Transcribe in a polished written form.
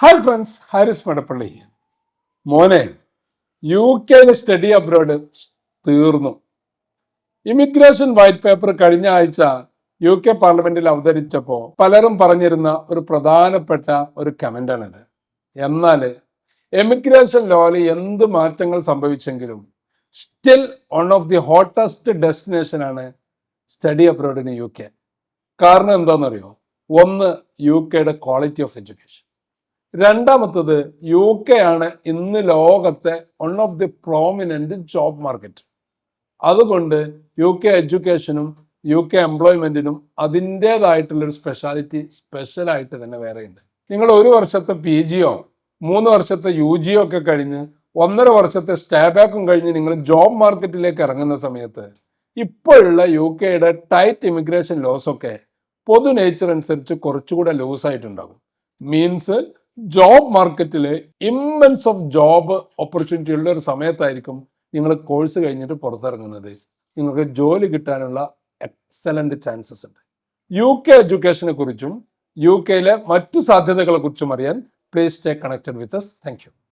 Hi friends, Haris Madappally. മോനെ, U കെയിലെ study abroad തീർന്നു. ഇമിഗ്രേഷൻ വൈറ്റ് പേപ്പർ കഴിഞ്ഞ ആഴ്ച യു കെ പാർലമെന്റിൽ അവതരിച്ചപ്പോൾ പലരും പറഞ്ഞിരുന്ന ഒരു പ്രധാനപ്പെട്ട ഒരു കമന്റാണിത്. എന്നാൽ എമിഗ്രേഷൻ ലോയിൽ എന്ത് മാറ്റങ്ങൾ സംഭവിച്ചെങ്കിലും still one of the hottest destination ആണ് സ്റ്റഡി അബ്രോഡിന് യു കെ. കാരണം എന്താണെന്നറിയോ? ഒന്ന്, യു കെയുടെ ക്വാളിറ്റി ഓഫ് എഡ്യൂക്കേഷൻ. രണ്ടാമത്തത്, യു കെ ആണ് ഇന്ന് ലോകത്തെ one of the prominent job market. അതുകൊണ്ട് യു കെ എഡ്യൂക്കേഷനും യു കെ എംപ്ലോയ്മെന്റിനും അതിൻ്റെതായിട്ടുള്ളൊരു സ്പെഷ്യലായിട്ട് തന്നെ വേറെയുണ്ട്. നിങ്ങൾ ഒരു വർഷത്തെ PGയോ 3 വർഷത്തെ UGO ഒക്കെ കഴിഞ്ഞ് 1.5 വർഷത്തെ സ്റ്റേ ബാക്കും കഴിഞ്ഞ് നിങ്ങൾ ജോബ് മാർക്കറ്റിലേക്ക് ഇറങ്ങുന്ന സമയത്ത് ഇപ്പോഴുള്ള യു കെയുടെ ടൈറ്റ് ഇമിഗ്രേഷൻ ലോസ് ഒക്കെ പൊതു നേച്ചർ അനുസരിച്ച് കുറച്ചുകൂടെ ലൂസായിട്ടുണ്ടാകും. മീൻസ് ജോബ് മാർക്കറ്റിൽ ഇമ്മൻസ് ഓഫ് ജോബ് ഓപ്പർച്യൂണിറ്റി ഉള്ള ഒരു സമയത്തായിരിക്കും നിങ്ങൾ കോഴ്സ് കഴിഞ്ഞിട്ട് പുറത്തിറങ്ങുന്നത്. നിങ്ങൾക്ക് ജോലി കിട്ടാനുള്ള എക്സലന്റ് ചാൻസസ് ഉണ്ട്. യു കെ എഡ്യൂക്കേഷനെ കുറിച്ചും യു കെയിലെ മറ്റു സാധ്യതകളെ കുറിച്ചും അറിയാൻ please stay connected with us. Thank you.